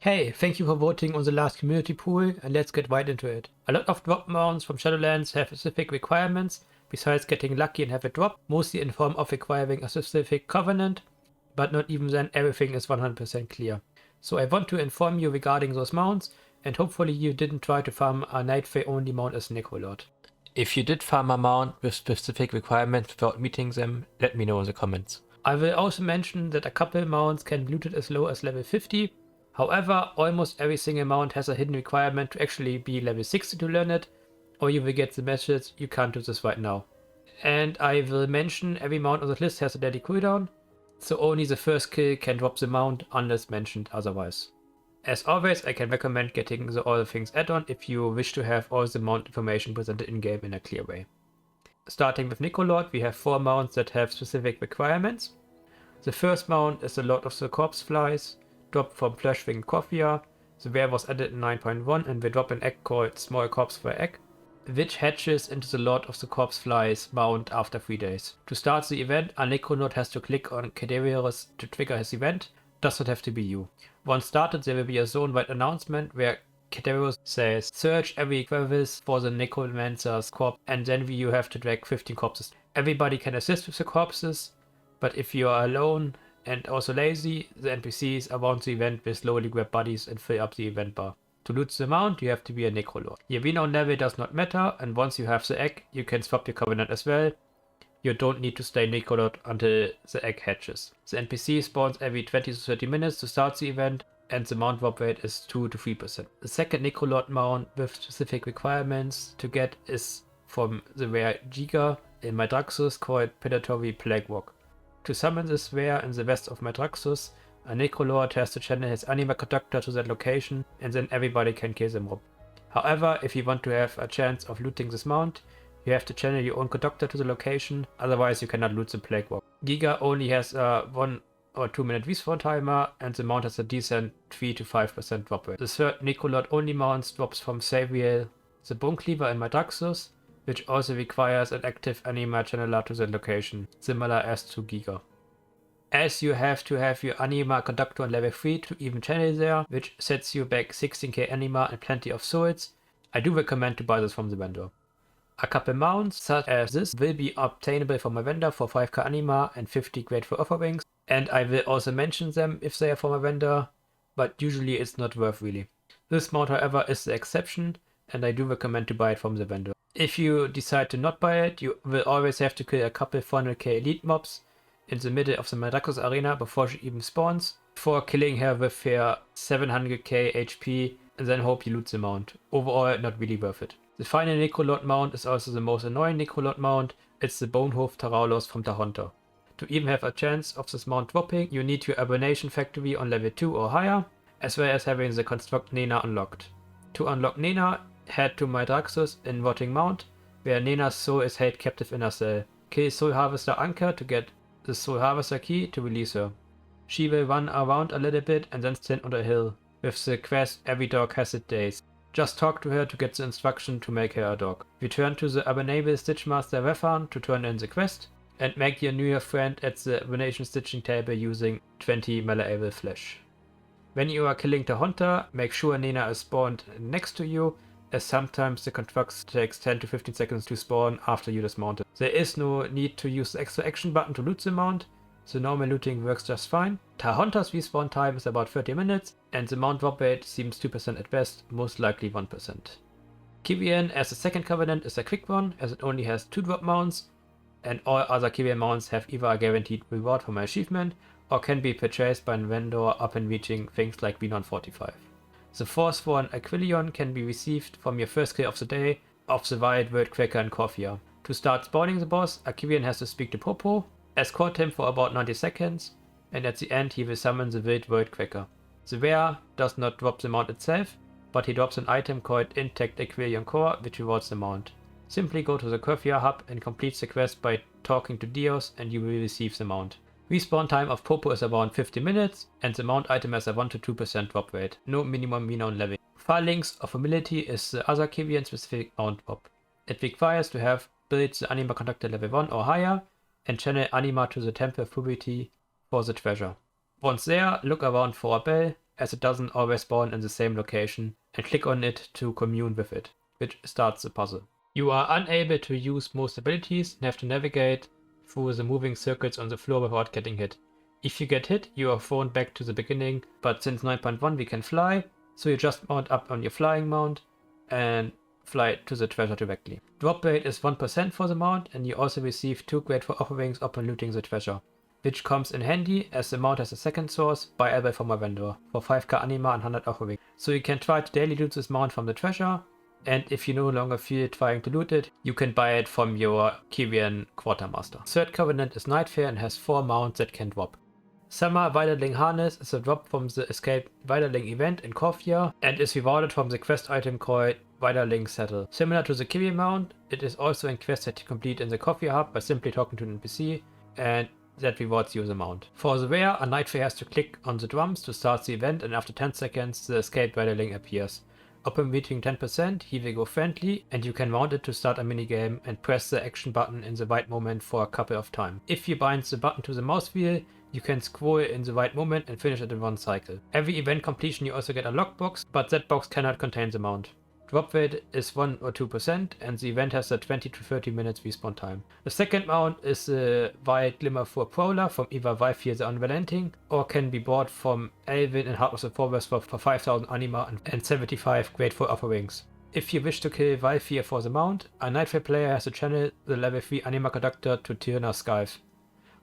Hey, thank you for voting on the last community poll, and let's get right into it. A lot of drop mounts from Shadowlands have specific requirements, besides getting lucky and have a drop, mostly in form of requiring a specific covenant, but not even then everything is 100% clear. So I want to inform you regarding those mounts, and hopefully you didn't try to farm a Nightfae only mount as Necrolord. If you did farm a mount with specific requirements without meeting them, let me know in the comments. I will also mention that a couple mounts can be looted as low as level 50, however, almost every single mount has a hidden requirement to actually be level 60 to learn it, or you will get the message you can't do this right now. And I will mention every mount on the list has a daily cooldown, so only the first kill can drop the mount unless mentioned otherwise. As always, I can recommend getting the All Things add-on if you wish to have all the mount information presented in-game in a clear way. Starting with Necrolord, we have 4 mounts that have specific requirements. The first mount is the Lord of the Corpse Flies, dropped from Flashwing Coffia. The rare was added in 9.1 and will drop an egg called Small Corpse Fly Egg, which hatches into the Lord of the Corpse Flies mount after 3 days. To start the event, a Necrolord has to click on Cadaverius to trigger his event. Does not have to be you. Once started, there will be a zone-wide announcement where Cadaverius says, search every crevice for the Necromancer's corpse, and then you have to drag 15 corpses. Everybody can assist with the corpses, but if you are alone and also lazy, the NPCs around the event will slowly grab bodies and fill up the event bar. To loot the mount, you have to be a Necrolord. Your renown level does not matter, and once you have the egg, you can swap your covenant as well. You don't need to stay Necrolord until the egg hatches. The NPC spawns every 20 to 30 minutes to start the event, and the mount drop rate is 2 to 3%. The second Necrolord mount with specific requirements to get is from the rare Giga in Mydraxus called Predatory Plague Walk. To summon this rare in the west of Mydraxus, a Necrolord has to channel his anima conductor to that location, and then everybody can kill the mob. However, if you want to have a chance of looting this mount, you have to channel your own conductor to the location, otherwise you cannot loot the Plague Walk. Giga only has a 1 or 2 minute respawn timer, and the mount has a decent 3 to 5% drop rate. The third Necrolord only mount drops from Saviel, the Bone Cleaver in Mydraxus, which also requires an active anima channeler to the location, similar as to Giga. As you have to have your anima conductor on level 3 to even channel there, which sets you back 16k anima and plenty of souls, I do recommend to buy this from the vendor. A couple mounts such as this will be obtainable from my vendor for 5k anima and 50 grateful offerings, and I will also mention them if they are from my vendor, but usually it's not worth really. This mount however is the exception, and I do recommend to buy it from the vendor. If you decide to not buy it, you will always have to kill a couple 400k elite mobs in the middle of the Mydraxus arena before she even spawns, before killing her with her 700k HP and then hope you loot the mount. Overall, not really worth it. The final Necrolord mount is also the most annoying Necrolord mount. It's the Bonehoof Taraulos from Tahonta. To even have a chance of this mount dropping, you need your Abomination Factory on level 2 or higher, as well as having the Construct Nena unlocked. To unlock Nena, head to Mydraxus in Rotting Mount, where Nena's soul is held captive in a cell. Kill Soul Harvester Anchor to get the Soul Harvester key to release her. She will run around a little bit and then stand on a hill, with the quest Every Dog Has Its Days. Just talk to her to get the instruction to make her a dog. Return to the Abominable Stitchmaster Wefan to turn in the quest, and make your new friend at the Abomination Stitching table using 20 malleable flesh. When you are killing Tahonta, make sure Nena is spawned next to you, as sometimes the constructs takes 10 to 15 seconds to spawn after you dismount it. There is no need to use the extra action button to loot the mount, so normal looting works just fine. Tahonta's respawn time is about 30 minutes, and the mount drop rate seems 2% at best, most likely 1%. Kyrian as the second covenant is a quick one, as it only has 2 drop mounts, and all other Kyrian mounts have either a guaranteed reward from an achievement, or can be purchased by a vendor upon reaching things like renown 45. The fourth one, Aquilion, can be received from your first kill of the day of the Wild World Quaker in Coffia. To start spawning the boss, Kyrian has to speak to Popo, escort him for about 90 seconds, and at the end he will summon the Wild World Quaker. The rare does not drop the mount itself, but he drops an item called Intact Aquilion Core, which rewards the mount. Simply go to the Coffia hub and complete the quest by talking to Dios, and you will receive the mount. Respawn time of Popo is around 50 minutes, and the mount item has a 1 to 2% drop rate, no minimum renown level. Phalanx of Humility is the other Kyrian specific mount drop. It requires to have built the Anima Conductor level 1 or higher, and channel Anima to the Temple of Puberty for the treasure. Once there, look around for a bell, as it doesn't always spawn in the same location, and click on it to commune with it, which starts the puzzle. You are unable to use most abilities and have to navigate through the moving circuits on the floor without getting hit. If you get hit, you are thrown back to the beginning, but since 9.1 we can fly, so you just mount up on your flying mount and fly to the treasure directly. Drop rate is 1% for the mount, and you also receive 2 grateful offerings upon looting the treasure, which comes in handy as the mount has a second source buyable from a vendor for 5k anima and 100 offerings. So you can try to daily loot this mount from the treasure, and if you no longer feel trying to loot it, you can buy it from your Kyrian Quartermaster. Third Covenant is Nightfae and has 4 mounts that can drop. Summer Vidaling Harness is a drop from the Escaped Vidaling event in Korthia and is rewarded from the quest item called Vidaling Saddle. Similar to the Kyrian mount, it is also in quests that you complete in the Korthia hub by simply talking to an NPC, and that rewards you the mount. For the rare, a Nightfae has to click on the drums to start the event, and after 10 seconds the Escaped Vidaling appears. Upon reaching 10%, he will go friendly, and you can mount it to start a minigame and press the action button in the right moment for a couple of times. If you bind the button to the mouse wheel, you can scroll in the right moment and finish it in one cycle. Every event completion you also get a lockbox, but that box cannot contain the mount. Drop rate is 1 or 2%, and the event has a 20 to 30 minutes respawn time. The second mount is the Wild Glimmer for Prowler from either Venthyr the Unrelenting, or can be bought from Elvin and Heart of the Forest for 5000 anima and 75 grateful offerings. If you wish to kill Venthyr for the mount, a Nightfae player has to channel the level 3 anima conductor to Tirna's Scythe.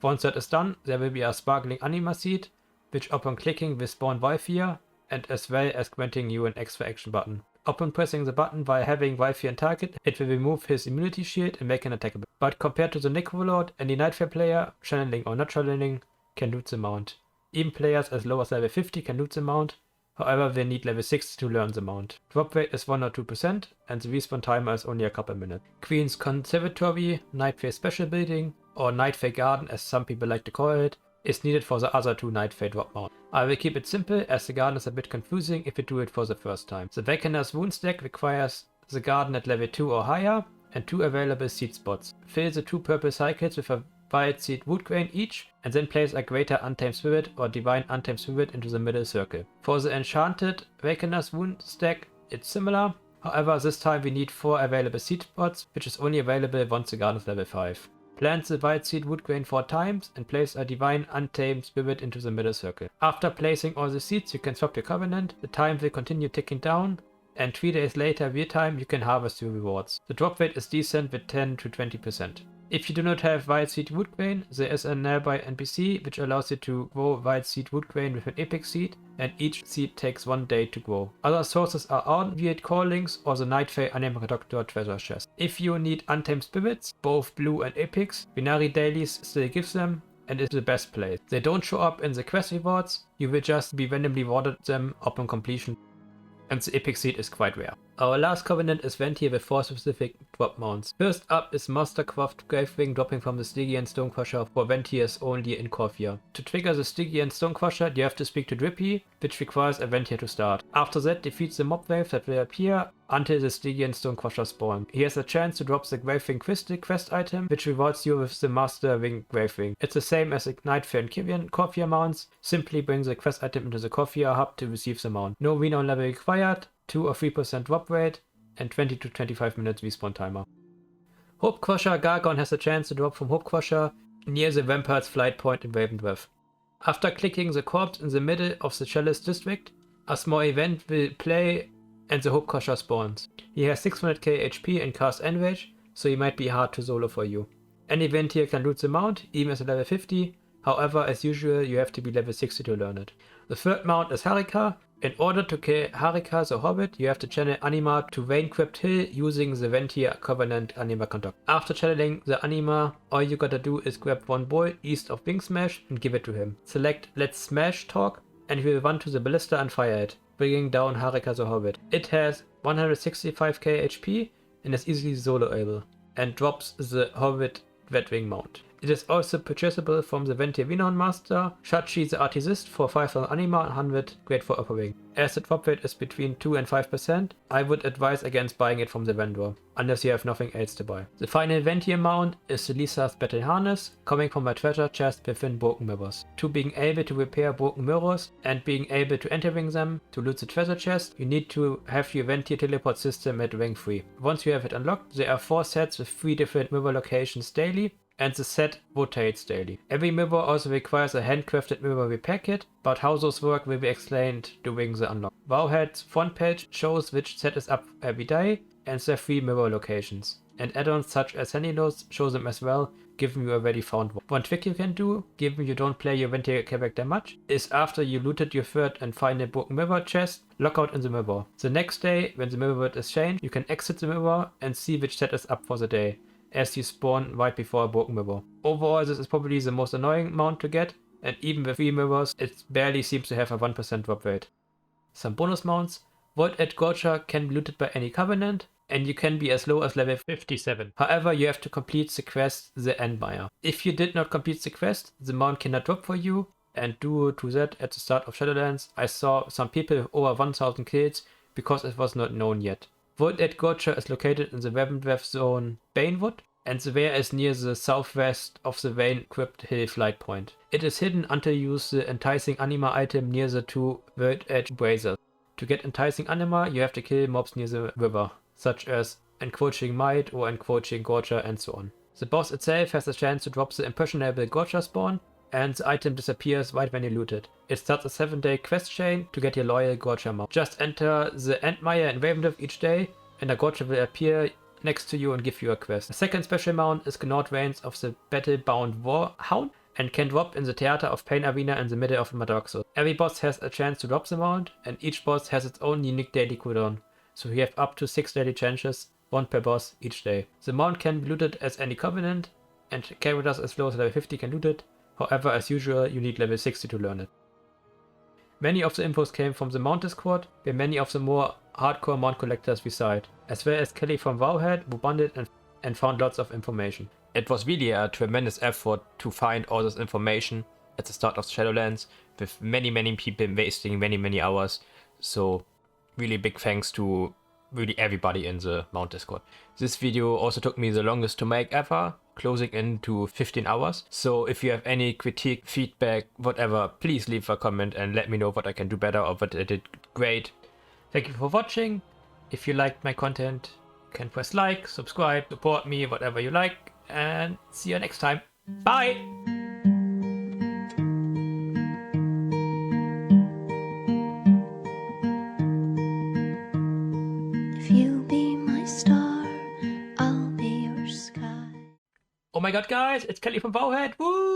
Once that is done, there will be a sparkling anima seed, which upon clicking will spawn Venthyr, and as well as granting you an extra action button. Upon pressing the button while having Venthyr in target, it will remove his immunity shield and make an attackable. But compared to the Necrolord, any Nightfae player, channeling or not channeling, can loot the mount. Even players as low as level 50 can loot the mount, however they need level 60 to learn the mount. Drop rate is 1 or 2%, and the respawn timer is only a couple minutes. Queen's Conservatory, Nightfae Special Building, or Nightfae Garden as some people like to call it, is needed for the other 2 Nightfae Drop Mounts. I will keep it simple, as the garden is a bit confusing if you do it for the first time. The Awakener's Wound stack requires the garden at level 2 or higher, and 2 available seed spots. Fill the 2 purple cycles with a wild seed wood grain each, and then place a greater untamed spirit or divine untamed spirit into the middle circle. For the enchanted Awakener's Wound stack, it's similar, however this time we need 4 available seed spots, which is only available once the garden is level 5. Plant the wild seed wood grain 4 times and place a divine untamed spirit into the middle circle. After placing all the seeds, you can swap your covenant, the time will continue ticking down, and 3 days later real time you can harvest your rewards. The drop rate is decent with 10 to 20%. If you do not have wild seed wood grain, there is a nearby NPC which allows you to grow wild seed wood grain with an epic seed, and each seed takes 1 day to grow. Other sources are Weird Callings or the Nightfae Anima Conductor treasure chest. If you need untamed spirits, both blue and epics, binary dailies still gives them, and is the best place. They don't show up in the quest rewards, you will just be randomly awarded them upon completion, and the epic seed is quite rare. Our last covenant is Venthyr with 4 specific drop mounts. First up is Mastercraft Gravewing dropping from the Stygian Stonecrusher for Venthyrs only in Korthia. To trigger the Stygian Stonecrusher, you have to speak to Drippy, which requires a Venthyr to start. After that, defeat the mob wave that will appear until the Stygian Stonecrusher spawns. He has a chance to drop the Gravewing Crystal quest item, which rewards you with the Master Wing Gravewing. It's the same as the Nightfae and Kyrian Korthia mounts, simply bring the quest item into the Korthia hub to receive the mount. No renown level required, 2 or 3% drop rate, and 20 to 25 minutes respawn timer. Hope Crusher Gargon has a chance to drop from Hope Crusher near the Vampire's flight point in Ravendreth. After clicking the corpse in the middle of the Chalice district, a small event will play and the Hope Crusher spawns. He has 600k HP and casts Enrage, so he might be hard to solo for you. Any event here can loot the mount, even as a level 50, however as usual you have to be level 60 to learn it. The third mount is Harika. In order to kill Harika the Hobbit, you have to channel Anima to Vaincrypt Hill using the Venthyr Covenant Anima Conductor. After channeling the Anima, all you gotta do is grab 1 bolt east of Wing Smash and give it to him. Select Let's Smash Talk and he will run to the ballista and fire it, bringing down Harika the Hobbit. It has 165k HP and is easily soloable, and drops the Hobbit Dreadwing mount. It is also purchasable from the Venthyr Master, Shachi the Artist for 5,000 anima and 100 great for uppering. As the drop rate is between 2 and 5%, I would advise against buying it from the vendor, unless you have nothing else to buy. The final Venthyr mount is the Lisa's Battle Harness, coming from my treasure chest within broken mirrors. To being able to repair broken mirrors and being able to entering them to loot the treasure chest, you need to have your Venthyr teleport system at rank 3. Once you have it unlocked, there are 4 sets with 3 different mirror locations daily, and the set rotates daily. Every mirror also requires a handcrafted mirror repair kit, but how those work will be explained during the unlock. Wowhead's front page shows which set is up every day, and their 3 mirror locations. And add-ons such as handy notes show them as well, given you already found one. One trick you can do, given you don't play your Venthyr character much, is after you looted your third and final broken mirror chest, lock out in the mirror. The next day, when the mirror world is changed, you can exit the mirror and see which set is up for the day, as you spawn right before a broken mirror. Overall, this is probably the most annoying mount to get, and even with 3 mirrors, it barely seems to have a 1% drop rate. Some bonus mounts. Void Edge Gorger can be looted by any Covenant, and you can be as low as level 57. However, you have to complete the quest, the Endmire. If you did not complete the quest, the mount cannot drop for you, and due to that, at the start of Shadowlands, I saw some people with over 1000 kills because it was not known yet. Void Edge Gorger is located in the Ravenwrath zone Banewood, and the Weir is near the southwest of the Vane Crypt Hill flight point. It is hidden until you use the enticing anima item near the 2 Void Edge Braziers. To get enticing anima, you have to kill mobs near the river, such as Encroaching Might or Encroaching Gorger and so on. The boss itself has a chance to drop the impressionable Gorger spawn, and the item disappears right when you loot it. It starts a 7-day quest chain to get your loyal Gorger mount. Just enter the Endmire in Ravenwrath each day, and a Gorger will appear next to you and give you a quest. The second special mount is Gnaut Reigns of the Battle-Bound Warhound, and can drop in the Theater of Pain arena in the middle of Madoxus. Every boss has a chance to drop the mount, and each boss has its own unique daily cooldown, so you have up to 6 daily chances, 1 per boss each day. The mount can be looted as any Covenant, and characters as low as level 50 can loot it. However, as usual, you need level 60 to learn it. Many of the infos came from the Mount Discord, where many of the more hardcore mount collectors reside, as well as Kelly from Wowhead, who bonded and found lots of information. It was really a tremendous effort to find all this information at the start of Shadowlands, with many people wasting many hours, so really big thanks to really everybody in the Mount Discord. This video also took me the longest to make ever, closing into 15 hours. So if you have any critique, feedback, whatever, please leave a comment and let me know what I can do better or what I did great. Thank you for watching. If you liked my content, you can press like, subscribe, support me, whatever you like, and see you next time. Bye! Oh my god, guys, it's Kelly from Wowhead. Woo!